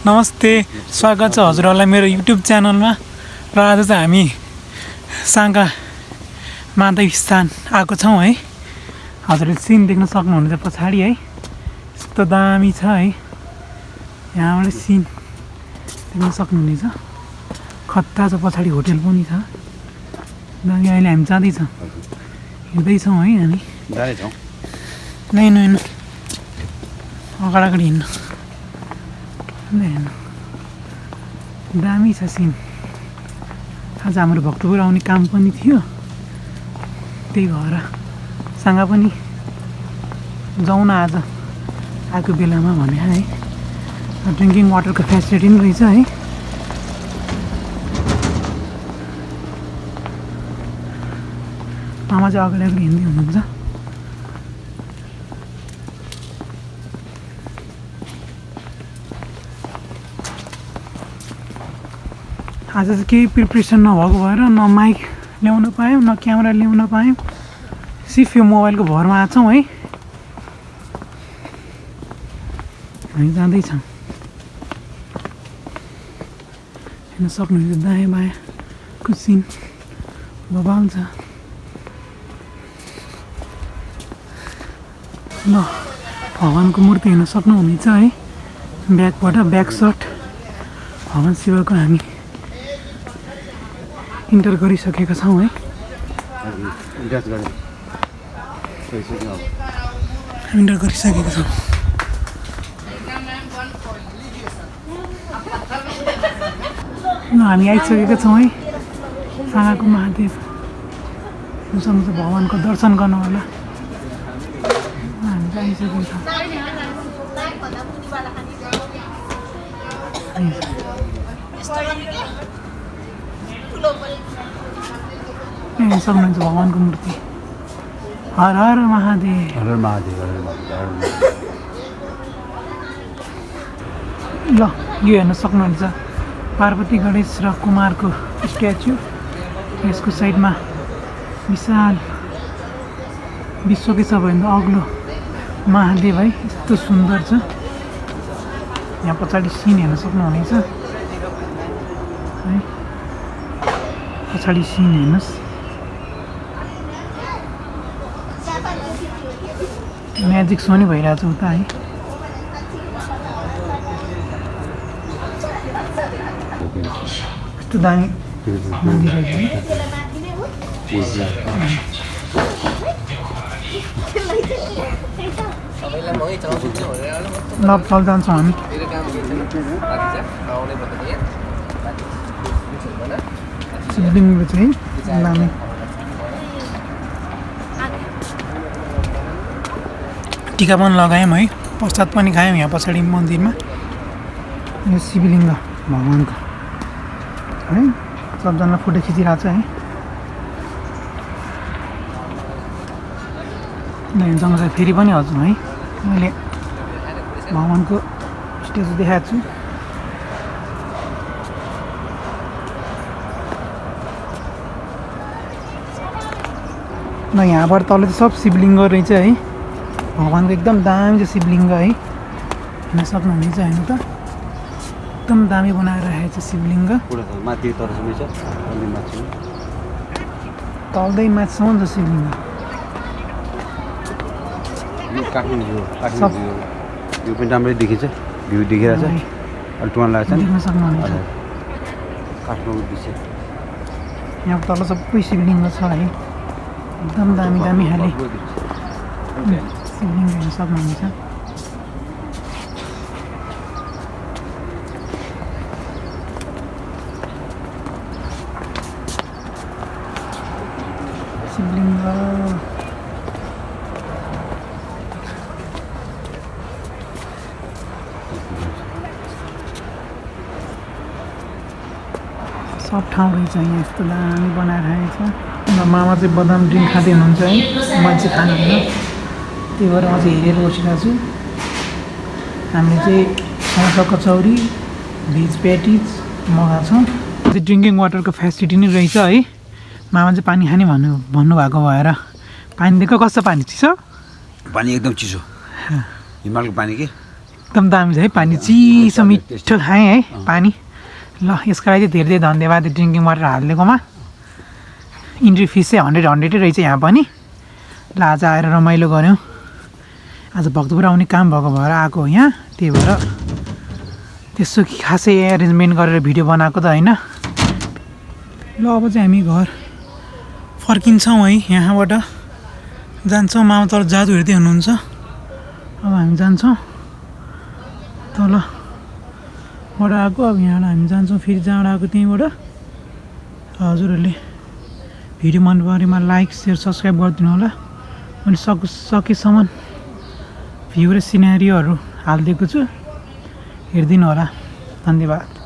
नमस्ते, स्वागत छ हजुरहरूलाई मेरो युट्युब च्यानलमा। र आज चाहिँ हामी साङ्गा माता स्थान आएको छौँ है। हजुरले सिन देख्न सक्नुहुनेछ पछाडि है, यस्तो दामी छ है। यहाँबाट सिन देख्न सक्नुहुनेछ, खत्ता छ। पछाडि होटेल पनि छ दामी। अहिले हामी जाँदैछौँ, हिँड्दैछौँ है हामी। नै अगाडि हिँड्नु दामी छ सिन। आज हाम्रो भक्तपुर आउने काम पनि थियो, त्यही भएर सँग पनि जाउँ न आज आएको बेलामा भने है। ड्रिङ्किङ वाटरको फेसिलिटी पनि रहेछ है। मामा चाहिँ अगाडि हिँड्दै हुनुहुन्छ। आज चाहिँ केही प्रिपरेसन नभएको भएर न माइक ल्याउन पायौँ, न क्यामेरा ल्याउन पायौँ। सिर्फ यो मोबाइलको भरमा आएको छौँ है। हामी जाँदैछौँ, हेर्न सक्नुहुन्छ दायाँ बायाँको सिन बबाल छ। ल भगवानको मूर्ति हेर्न सक्नुहुनेछ है। ब्याकबाट ब्याक सट भगवान शिवको हामी इन्टर गरिसकेका छौँ है। इन्टर गरिसकेका छौँ। ल हामी आइसकेका छौँ है साँगाको महादेव। सक्नुहुन्छ भगवानको दर्शन गर्नु होला। हामी चाहिँ आइसकेका छौँ। सक्नुहुन्छ भगवानको मूर्ति। हर हर महादेव, हर हर महादेव, हर हर महादेव। ल यो हेर्न सक्नुहुन्छ पार्वती गणेश र कुमारको स्ट्याचु। यसको साइडमा विशाल विश्वकै सबैभन्दा अग्लो महादेव है। यस्तो सुन्दर छ। यहाँ पछाडि सिन हेर्न सक्नुहुनेछ है। पछाडि सिन हेर्नुहोस्, म्याजिक सो नि भइरहेछ उता है। यस्तो दामी मन्दिर रहेछ है। ल चल जान्छौँ हामी। शिवलिङ्ग चाहिँ दामी। टिका पनि लगायौँ है, प्रसाद पनि खायौँ यहाँ पछाडि मन्दिरमा। यो शिवलिङ्ग भगवानको है। सबजना फोटो खिचिरहेको छ है। सँगसँगै फेरि पनि हजुर है मैले भगवानको स्ट्याचु देखाएको छु। ल यहाँबाट तल चाहिँ सब शिवलिङ्ग रहेछ है। भगवानको एकदम दामी छ शिवलिङ्ग है। हेर्न सक्नुहुनेछ हेर्नु त, एकदम दामी बनाएर राखेको छ शिवलिङ्ग। तल्दै माथिसम्म छ शिवलिङ्ग। यो पनि राम्रै देखिन्छ, भ्यू देखिरहेछ। अलिक टुवान लाग्छ देख्न सक्नुहुनेछ। काठमाडौँ दृश्य यहाँ तल सबै शिवलिङ्ग छ है। एकदम दामी दामी खाले शिवलिङ्ग हेर्न सक्नुहुनेछ। शिवलिङ्ग सब ठाउँ रहेछ यहाँ। यस्तो दामी बनाएर राखेको छ। मामा चाहिँ बदाम ड्रिङ्क खाँदै हुनुहुन्छ है, मान्छे खानुहुन्न, त्यही भएर अझै हेरेर बसिरहेको छु। हामीले चाहिँ समोसा कचौरी भेज प्याटिज मगाएको छौँ। चाहिँ ड्रिङ्किङ वाटरको फेसिलिटी नै रहेछ है। मामा चाहिँ पानी खाने भन्नुभएको भएर पानी दिएको। कस्तो पानी चिसो? पानी एकदम चिसो, हिमालको पानी के एकदम दामी छ है पानी चिसो मिठो खाएँ है पानी ल यसको लागि चाहिँ धेरै धेरै धन्यवाद ड्रिङ्किङ वाटर हालिदिएकोमा इन्ट्री फिस चाहिँ 100 रहेछ यहाँ पनि ल आज आएर रमाइलो गऱ्यौँ आज भक्तपुर आउने काम भएको भएर आएको हो यहाँ त्यही भएर त्यसो खासै एरेन्जमेन्ट गरेर भिडियो बनाएको त होइन ल अब चाहिँ हामी घर फर्किन्छौँ है यहाँबाट जान्छौँ मामा तल जादु हेर्दै हुनुहुन्छ अब हामी जान्छौँ तलबाट आएको अब यहाँबाट हामी जान्छौँ फेरि जहाँबाट आएको त्यहीँबाट हजुरहरूले भिडियो मन परेमा लाइक सेयर सब्सक्राइब गरिदिनु होला अनि सकेसम्म भ्यू र सिनेरियोहरू हालिदिएको छु हेरिदिनु होला धन्यवाद